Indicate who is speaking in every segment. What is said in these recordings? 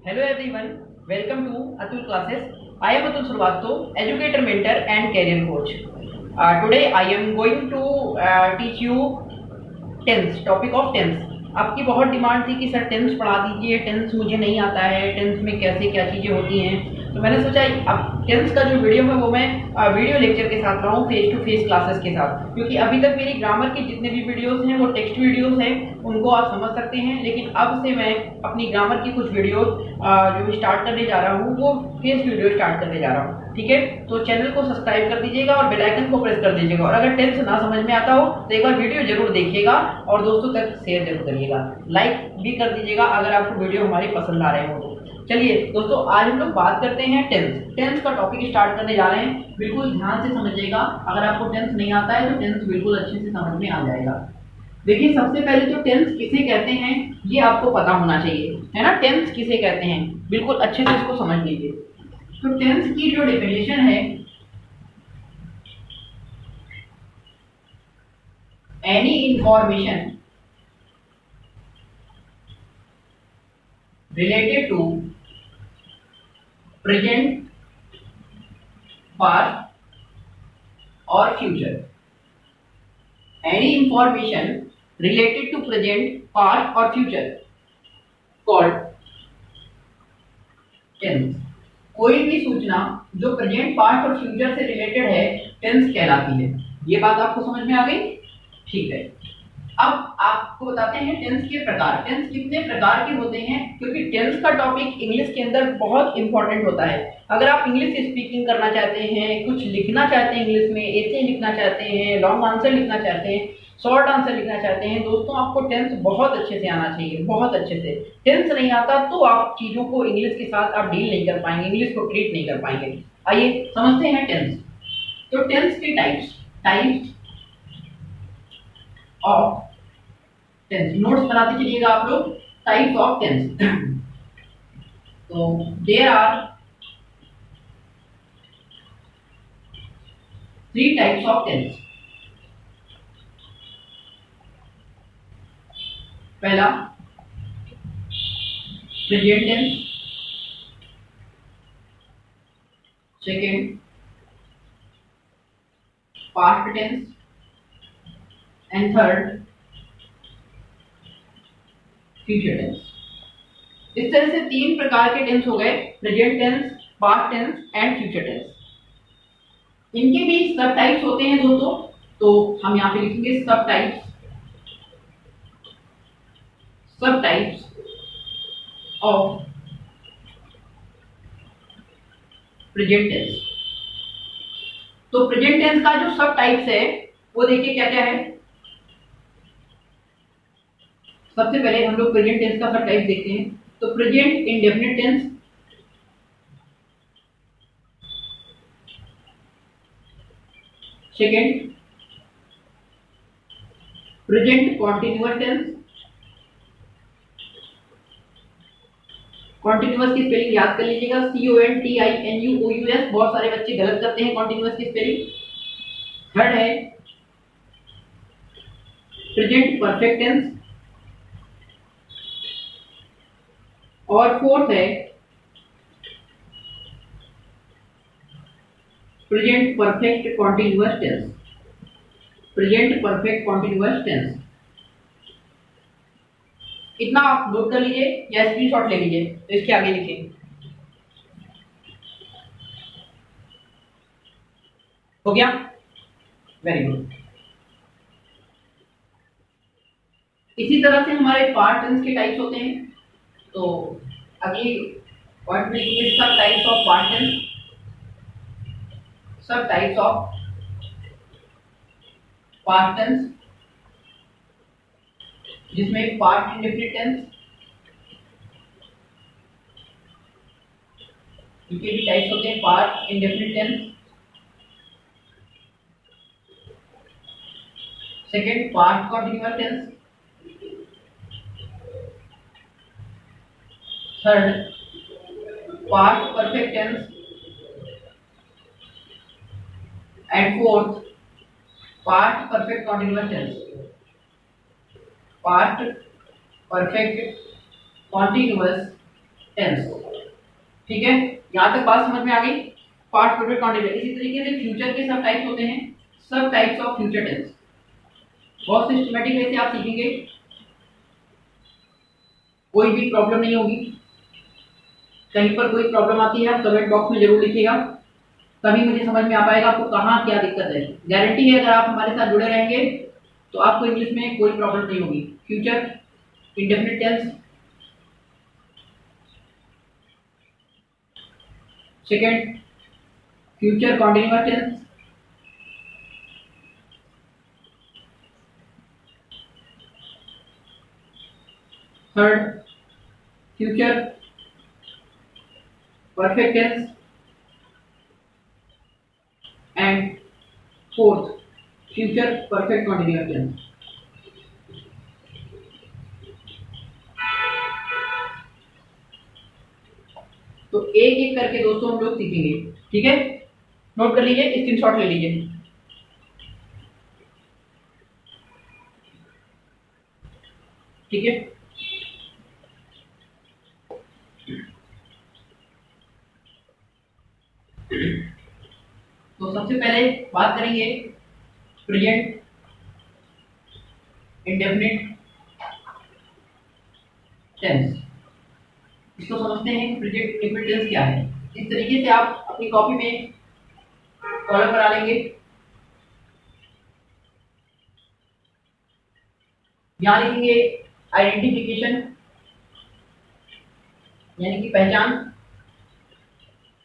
Speaker 1: Hello everyone, welcome to Atul Classes. I am Atul Srivastava, educator, mentor and career coach. Today I am going to teach you tense, topic of tense. आपकी बहुत demand थी कि sir tense पढ़ा दीजिए, tense मुझे नहीं आता है, टेंस में कैसे क्या चीज़ें होती हैं। तो मैंने सोचा अब टेंस का जो वीडियो है वो मैं वीडियो लेक्चर के साथ लाऊं, फेस टू फेस क्लासेस के साथ, क्योंकि अभी तक मेरी ग्रामर की जितने भी वीडियोस हैं वो टेक्स्ट वीडियोस हैं, उनको आप समझ सकते हैं। लेकिन अब से मैं अपनी ग्रामर की कुछ वीडियोस जो स्टार्ट करने जा रहा हूँ वो फेस वीडियो स्टार्ट करने जा रहा हूँ। ठीक है, तो चैनल को सब्सक्राइब कर दीजिएगा और बेल आइकन को प्रेस कर दीजिएगा। और अगर टेंस ना समझ में आता हो तो एक बार वीडियो जरूर देखिएगा और दोस्तों तक शेयर जरूर करिएगा, लाइक भी कर दीजिएगा अगर आपको वीडियो हमारी पसंद आ रहे हो तो। चलिए दोस्तों, आज हम लोग बात करते हैं टेंस। टेंस का टॉपिक स्टार्ट करने जा रहे हैं, बिल्कुल ध्यान से समझिएगा। अगर आपको टेंस नहीं आता है तो टेंस बिल्कुल अच्छे से समझ में आ जाएगा। देखिए, सबसे पहले तो टेंस किसे कहते हैं ये आपको पता होना चाहिए, है ना। टेंस किसे कहते हैं बिल्कुल अच्छे से इसको समझ लीजिए। तो टेंस की जो डेफिनेशन है, any information related to present, past और future. Any information related to present, past और फ्यूचर कॉल्ड टेंस। कोई भी सूचना जो प्रेजेंट, पास्ट और फ्यूचर से रिलेटेड है टेंस कहलाती है। ये बात आपको समझ में आ गई? ठीक है, अब आपको बताते हैं टेंस के प्रकार। टेंस कितने प्रकार के होते हैं, क्योंकि टेंस का टॉपिक इंग्लिश के अंदर बहुत इंपॉर्टेंट होता है। अगर आप इंग्लिश स्पीकिंग करना चाहते हैं, कुछ लिखना चाहते हैं इंग्लिश में, एसे लिखना चाहते हैं, लॉन्ग आंसर लिखना चाहते हैं, शॉर्ट आंसर लिखना चाहते हैं, दोस्तों आपको टेंस बहुत अच्छे से आना चाहिए, बहुत अच्छे से। टेंस नहीं आता तो आप चीजों को इंग्लिश के साथ आप डील नहीं कर पाएंगे, इंग्लिश को ट्रीट नहीं कर पाएंगे। आइए समझते हैं टेंस। तो टेंस के types types of tense, notes बनाते चलिएगा आप लोग। टाइप्स ऑफ टेंस, तो there are 3 types of tense. पहला present tense, second past tense and third future tense. इस तरह से 3 प्रकार के टेंस हो गए, present tense, past tense and future tense. इनके भी सब टाइप्स होते हैं दोस्तों, तो हम यहाँ पे लिखेंगे सब टाइप्स ऑफ प्रेजेंट टेंस। तो प्रेजेंट टेंस का जो सब टाइप्स है वो देखिए क्या क्या है। सबसे पहले हम लोग प्रेजेंट टेंस का सब टाइप देखते हैं। तो present indefinite tense, second present continuous tense. Continuous की स्पेलिंग याद कर लीजिएगा, CONTINUOUS। बहुत सारे बच्चे गलत करते हैं कॉन्टिन्यूअस की स्पेलिंग। थर्ड है प्रेजेंट परफेक्ट टेंस, और फोर्थ है present perfect continuous tense. Present perfect continuous tense, इतना आप नोट कर लीजिए या स्क्रीनशॉट ले लीजिए, तो इसके आगे लिखिए। हो गया? Very good. इसी तरह से हमारे पास्ट टेंस के टाइप्स होते हैं। तो अगली पॉइंट में लिखिए सब टाइप्स ऑफ पास्ट टेंस, सब टाइप्स ऑफ पास्ट टेंस, जिसमें पास्ट इंडेफिनिट टेंस, इनके भी टाइप्स होते हैं। Past indefinite tense, second past continuous tense, third past perfect tense and fourth past perfect continuous tense. Past perfect continuous tense. ठीक है, यहाँ तक बात समझ में आ गई। Past perfect continuous. इसी तरीके से फ्यूचर के सब टाइप्स होते हैं, सब टाइप्स ऑफ फ्यूचर टेंस। बहुत सिस्टमैटिक वे से आप सीखेंगे, कोई भी प्रॉब्लम नहीं होगी। कहीं पर कोई प्रॉब्लम आती है आप कमेंट बॉक्स में जरूर लिखिएगा, तभी मुझे समझ में आ पाएगा आपको कहाँ क्या दिक्कत है। गारंटी है अगर आप हमारे साथ जुड़े रहेंगे तो आपको इंग्लिश में कोई प्रॉब्लम नहीं होगी। Future indefinite tense, second future continuous tense, third future perfect tense, and fourth future perfect continuous tense. तो एक एक करके दोस्तों हम लोग सीखेंगे। ठीक है, नोट कर लीजिए, स्क्रीनशॉट ले लीजिए। ठीक है, तो सबसे पहले बात करेंगे प्रेजेंट इंडेफिनिट टेंस। इसको समझते हैं प्रेजेंट इंडेफिनिट टेंस क्या है। इस तरीके से आप अपनी कॉपी में कॉलम बना लेंगे। यहां लिखेंगे आइडेंटिफिकेशन यानी कि पहचान।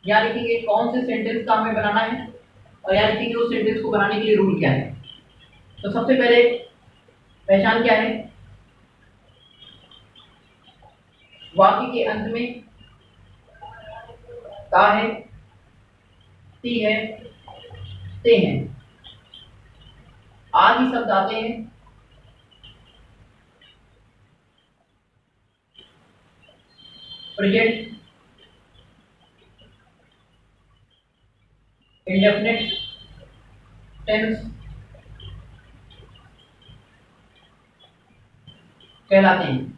Speaker 1: यहाँ लिखेंगे कौन से सेंटेंस का हमें बनाना है, और यहाँ लिखेंगे उस सेंटेंस को बनाने के लिए रूल क्या है। तो सबसे पहले पहचान क्या है, वाक्य के अंत में ता है, ती है, ते हैं, आदि शब्द आते हैं। प्रेजेंट इंडेफिनिट टेंस कहलाते हैं।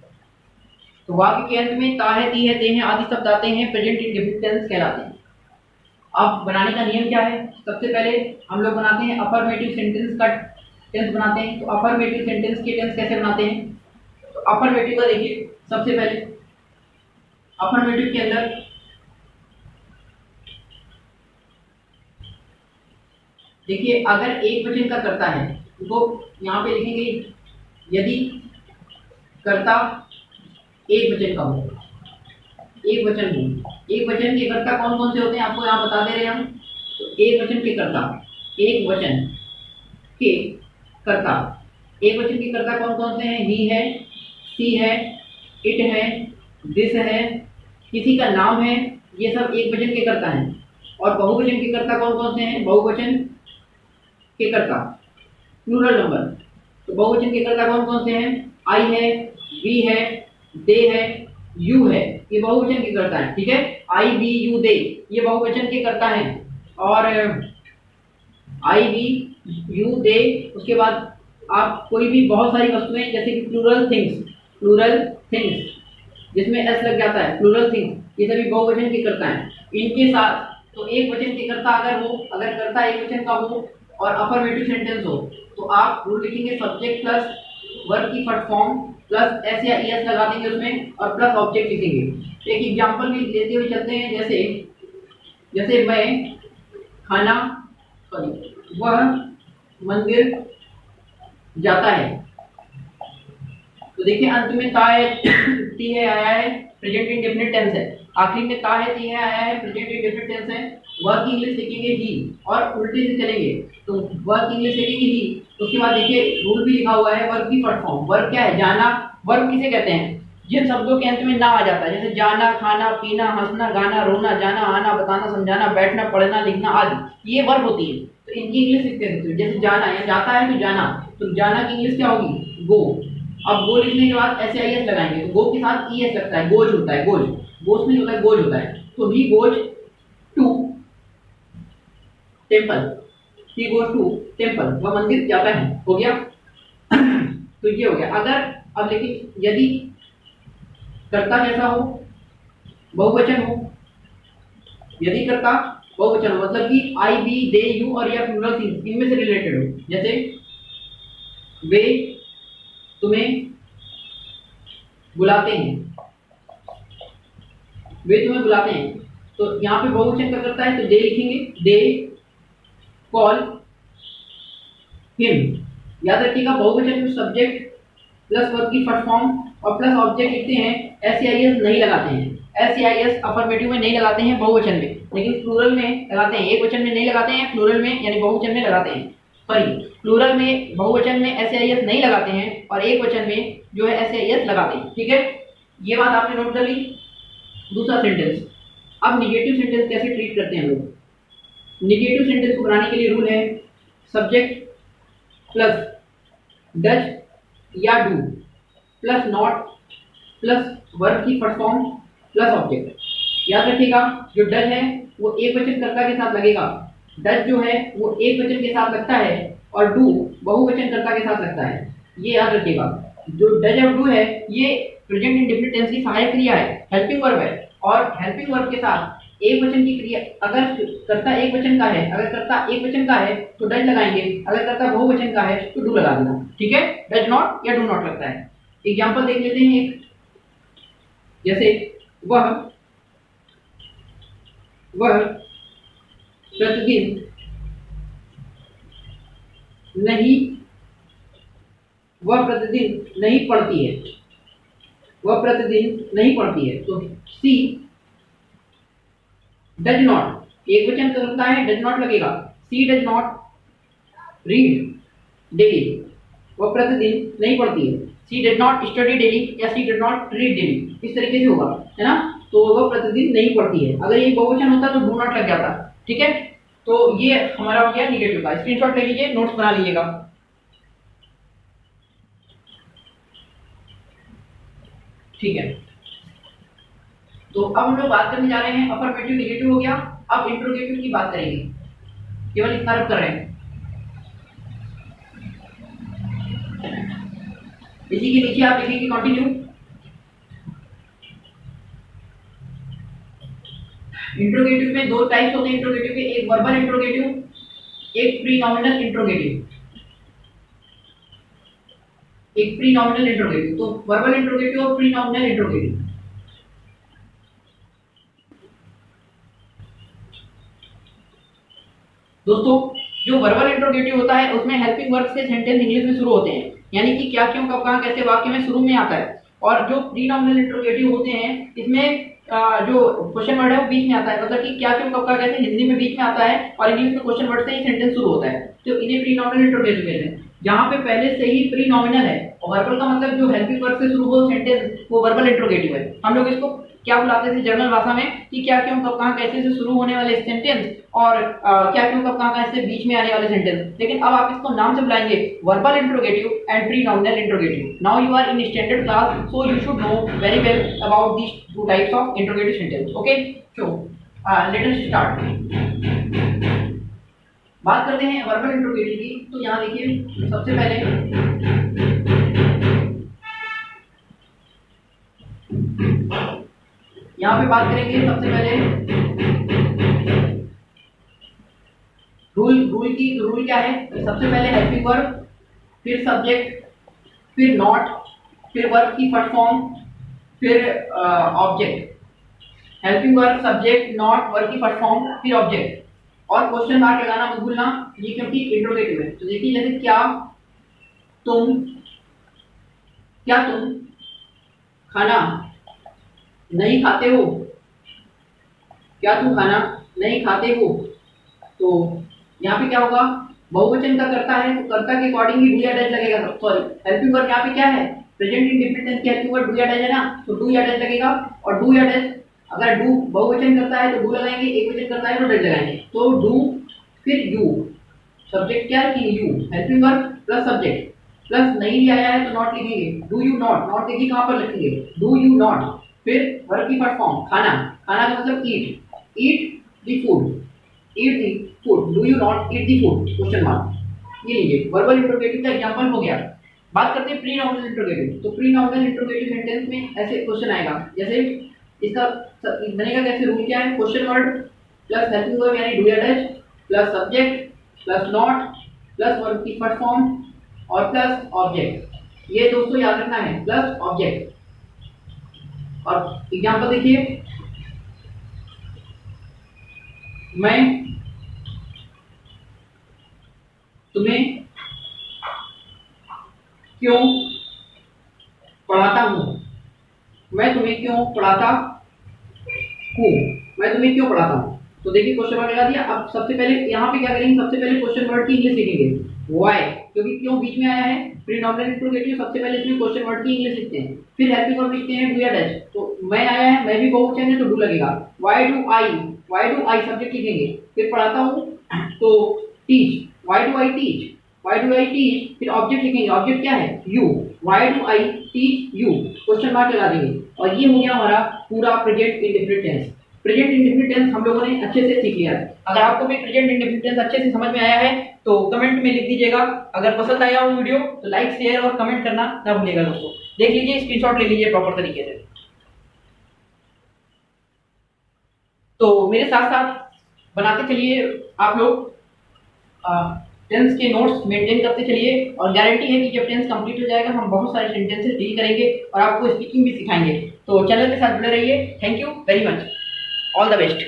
Speaker 1: तो वाक्य के अंत में ता है, ती है, ते हैं आदि शब्द आते हैं, प्रेजेंट इंडेफिनिट टेंस कहलाते हैं। अब बनाने का नियम क्या है, सबसे पहले हम लोग बनाते हैं अफर्मेटिव सेंटेंस का टेंस बनाते हैं। तो अफर्मेटिव सेंटेंस के टेंस कैसे बनाते हैं, तो अफर्मेटिव का देखिए, सबसे पहले अफर्मेटिव के अंदर देखिए अगर एक वचन का कर्ता है तो यहाँ पे लिखेंगे यदि कर्ता एक वचन का हो, एक वचन हो। एक वचन के कर्ता कौन कौन से होते हैं आपको यहाँ बता दे रहे हैं हम। तो एक वचन के कर्ता, एक वचन के कर्ता, एक वचन के कर्ता कौन कौन से हैं, ही है, सी है, इट है, दिस है, किसी का नाम है, ये सब एक वचन के कर्ता हैं। और बहुवचन के कर्ता कौन कौन से हैं, बहुवचन के कर्ता प्लूरल नंबर। तो बहुवचन के कर्ता कौन कौन से हैं, आई है, वी है, दे है, यू है, ये बहुवचन के कर्ता हैं। ठीक है, आई वी यू दे ये बहुवचन के कर्ता हैं। और आई वी यू दे, उसके बाद आप कोई भी बहुत सारी वस्तुएं जैसे कि प्लूरल थिंग्स जिसमें एस लग जाता है, प्लूरल थिंग्स, ये सभी बहुवचन के कर्ता हैं। इनके साथ तो एक वचन के कर्ता अगर हो, अगर कर्ता एक वचन का हो और अफर्मेटिव सेंटेंस हो तो आप रूल लिखेंगे सब्जेक्ट प्लस वर्ब की फर्स्ट फॉर्म प्लस एस या एस लगा देंगे उसमें और प्लस ऑब्जेक्ट लिखेंगे। एक एग्जांपल भी लेते हुए चलते हैं, जैसे मैं खाना वह मंदिर जाता है। तो देखिए अंत में ता है, ती है आया है, प्रेजेंट इंडेफिनिट टेंस है। आखिरी में ता है, ती है आया है, प्रेजेंट इंडेफिनिट टेंस है। वर्ब की इंग्लिश लिखेंगे ही, और उल्टे से चलेंगे तो वर्ब की इंग्लिश लिखेंगे ही। उसके बाद देखिए रूल भी लिखा हुआ है वर्ब की फर्स्ट फॉर्म। वर्ब क्या है, जाना। वर्ब किसे कहते हैं, जिन शब्दों के अंत में ना आ जाता है, जैसे जाना, खाना, पीना, हंसना, गाना, रोना, जाना, आना, बताना, समझाना, बैठना, पढ़ना, लिखना आदि, ये वर्ब होती है। तो इनकी इंग्लिश लिखते हैं, जैसे जाना या जाता है तो जाना, तो जाना की इंग्लिश क्या होगी, गो। अब गो लिखने के बाद ऐसे आई एस लगाएंगे, तो गो के साथ ई एस लगता है, गोज होता है, गोज। गोज नहीं होता है, गोज होता है। तो he goes to temple, he goes to temple, वह मंदिर जाता है। हो गया तो ये हो गया। अगर अब लेकिन यदि कर्ता कैसा हो, बहुवचन हो, यदि कर्ता बहुवचन हो मतलब कि आई, बी, दे, यू और या प्लूरल थिंग्स इनमें से रिलेटेड हो, जैसे वे तुम्हें बुलाते हैं, वे तुम्हें बुलाते हैं, तो यहाँ पे बहुवचन का करता है तो दे लिखेंगे, दे कॉल हिम। याद रखिएगा बहुवचन में सब्जेक्ट प्लस वर्ब की फर्स्ट फॉर्म और प्लस ऑब्जेक्ट लिखते हैं, एस नहीं लगाते हैं, एस अफर्मेटिव में नहीं लगाते हैं बहुवचन में, लेकिन प्लूरल में लगाते हैं, एक वचन में नहीं लगाते हैं, प्लूरल में यानी बहुवचन में लगाते हैं। सॉरी, प्लूरल में बहुवचन में एस नहीं लगाते हैं और एक वचन में जो है एस लगाते हैं। ठीक है, ये बात आपने नोट कर ली। दूसरा सेंटेंस, अब निगेटिव सेंटेंस कैसे ट्रीट करते हैं लोग। निगेटिव सेंटेंस को बनाने के लिए रूल है सब्जेक्ट प्लस डज या do plus not plus verb की फर्स्ट फॉर्म प्लस ऑब्जेक्ट। याद रखिएगा जो डज है वो एक वचन कर्ता के साथ लगेगा, डज जो है वो एक वचन के साथ लगता है और डू बहुवचन कर्ता के साथ लगता है। ये याद रखिएगा, जो डज और डू है ये प्रेजेंट इंडेफिनिट टेंस की सहायक क्रिया है, हेल्पिंग वर्ब है, और हेल्पिंग वर्ब के साथ एक वचन की क्रिया, अगर कर्ता एक वचन का है, अगर कर्ता एक वचन का है तो डज लगाएंगे, अगर कर्ता बहुवचन का है तो डू लगा देना। ठीक है, डज नॉट या डू नॉट लगता है। एग्जांपल देख लेते हैं एक, जैसे वह प्रतिदिन नहीं, वह प्रतिदिन नहीं पढ़ती है, वह प्रतिदिन नहीं पढ़ती है, तो सी डज नॉट, एक वचन करता है डज नॉट लगेगा, सी डज नॉट रीड डेली, वह प्रतिदिन नहीं पढ़ती है, सी डज नॉट स्टडी डेली या सी डज नॉट रीड डेली, इस तरीके से होगा, है ना। तो वह प्रतिदिन नहीं पढ़ती है, अगर ये बहुवचन होता तो डू नॉट लग जाता। ठीक है, तो ये हमारा हो गया निगेटिव का। स्क्रीनशॉट ले लीजिए, नोट्स बना लीजिएगा। ठीक है, तो अब हम लोग बात करने जा रहे हैं, अफर्मेटिव निगेटिव हो गया, अब इंट्रोगेटिव की बात करेंगे, केवल इतना रब कर रहे हैं। इसी के नीचे आप लिखेंगे कंटिन्यू। इंट्रोगेटिव में दो टाइप्स होते हैं इंट्रोगेटिव के, एक वर्बल इंट्रोगेटिव, एक प्री नॉमिनल इंट्रोगेटिव, एक प्री नॉमिनल इंट्रोगेटिव। तो वर्बल इंट्रोगेटिव और प्री नॉमिनल इंट्रोगेटिव। दोस्तों जो वर्बल इंट्रोगेटिव होता है उसमें हेल्पिंग वर्ब से सेंटेंस इंग्लिश में शुरू होते हैं, यानी कि क्या, क्यों, कब, कहां, कैसे वाक्य में शुरू में आता है। और जो प्री नॉमिनल इंट्रोगेटिव होते हैं इसमें जो क्वेश्चन वर्ड है वो बीच में आता है, मतलब कि क्या, क्यों, कब, कहां, कैसे हिंदी में बीच में आता है और इंग्लिश में क्वेश्चन वर्ड से ही सेंटेंस शुरू होता है, तो इन्हें प्री नॉमिनल इंट्रोगेटिव कहते हैं। जहां पे पहले से ही प्री नॉमिनल है और वर्बल का मतलब जो हेल्पिंग वर्ब से शुरू हो सेंटेंस वो वर्बल इंट्रोगेटिव है। हम लोग इसको क्या बुलाते थे जर्नल भाषा में कि क्या, क्यों, कब, कहां, कैसे से शुरू होने वाले सेंटेंस और क्या, क्यों, कब, कहां, कैसे बीच में आने वाले सेंटेंस। लेकिन अब आप इसको नाम से बुलाएंगे verbal interrogative and pronominal interrogative. Now you are in standard class, so you should know very well about these two types of interrogative sentence. Okay, so let us start. बात करते हैं वर्बल इंट्रोगेटिव की। तो यहाँ देखिए सबसे पहले यहाँ पे बात करेंगे, सबसे पहले रूल क्या है। सबसे पहले हेल्पिंग वर्ब, फिर सब्जेक्ट, फिर नॉट, फिर वर्ब की फर्स्ट फॉर्म, फिर object. Helping verb, subject, not, verb की फर्स्ट फॉर्म, फिर ऑब्जेक्ट। और क्वेश्चन मार्क लगाना मत भूलना, ये क्योंकि इंट्रोगेटिव है। तो देखिए जैसे क्या तुम खाना नहीं खाते हो, क्या तुम खाना नहीं खाते हो। तो यहाँ पे क्या होगा, बहुवचन का करता है तो कर्ता के अकॉर्डिंग ही डू या डज लगेगा। सॉरी, हेल्पिंग वर्ब यहाँ पे क्या है, प्रेजेंट इंडेफिनिट टेंस की हेल्पिंग वर्ब डू या डज है ना, तो डू या डज लगेगा। और डू या डज, अगर डू बहुवचन करता है तो डू लगाएंगे, एक वचन करता है तो डज लगाएंगे। तो डू फिर यू, सब्जेक्ट क्या है कि you, helping verb plus subject, plus नहीं लिया है तो नॉट लिखेंगे। डू यू नॉट, नॉट देखिए कहां पर लिखेंगे, डू यू नॉट। फिर वर्ब की फर्स्ट फॉर्म खाना, खाना का मतलब eat, eat the food, eat the food, do you not eat the food, question mark. ये लीजिए वर्बल इंट्रोगेटिव का एग्जांपल हो गया। बात करते हैं प्री नॉमिनल इंट्रोगेटिव। तो प्री नॉमिनल इंट्रोगेटिव सेंटेंस में ऐसे क्वेश्चन आएगा, जैसे इसका बनेगा कैसे, रूल क्या है, question word plus helping verb यानी डू या does plus subject plus not plus verb की फर्स्ट फॉर्म और प्लस ऑब्जेक्ट, ये दोस्तों याद रखना है, प्लस ऑब्जेक्ट। और एग्जांपल देखिए, मैं तुम्हें क्यों पढ़ाता हूं, मैं तुम्हें क्यों पढ़ाता हूं, मैं तुम्हें क्यों पढ़ाता हूं। तो देखिए क्वेश्चन वर्ड लगा दिया। अब सबसे पहले यहाँ पे क्या करेंगे, सबसे पहले क्वेश्चन वर्ड की इंग्लिश लिखेंगे, व्हाई, क्योंकि क्यों बीच में आया है, प्रीनॉमिनल इंट्रोगेटिव, सबसे पहले इसमें क्वेश्चन वर्ड की इंग्लिश लिखते हैं, फिर हेल्पिंग वर्ब लिखते हैं डू या डज, तो मैं आया है, मैं भी बहुवचन है तो डू लगेगा, व्हाई डू आई सब्जेक्ट लिखेंगे, फिर पढ़ाता हूं तो teach, why do I teach, फिर ऑब्जेक्ट लिखेंगे, ऑब्जेक्ट क्या है, you, why do I teach you, question mark लगा देंगे। और ये हो गया हमारा पूरा present indefinite tense. Present indefinite tense हम लोगों ने अच्छे से सीख लिया है। अगर आपको भी प्रेजेंट इंडेफिनिट टेंस अच्छे से समझ में आया है तो कमेंट में लिख दीजिएगा। अगर पसंद आया हो वीडियो तो लाइक शेयर और कमेंट करना ना भूलिएगा दोस्तों। देख लीजिए, स्क्रीनशॉट ले लीजिए प्रॉपर तरीके से। तो मेरे साथ साथ बनाते चलिए आप लोग, टेंस के नोट्स मेंटेन करते चलिए, और गारंटी है कि जब टेंस कंप्लीट हो जाएगा हम बहुत सारे सेंटेंसेस डील करेंगे और आपको स्पीकिंग भी सिखाएंगे। तो चैनल के साथ जुड़े रहिए। Thank you very much, all the best.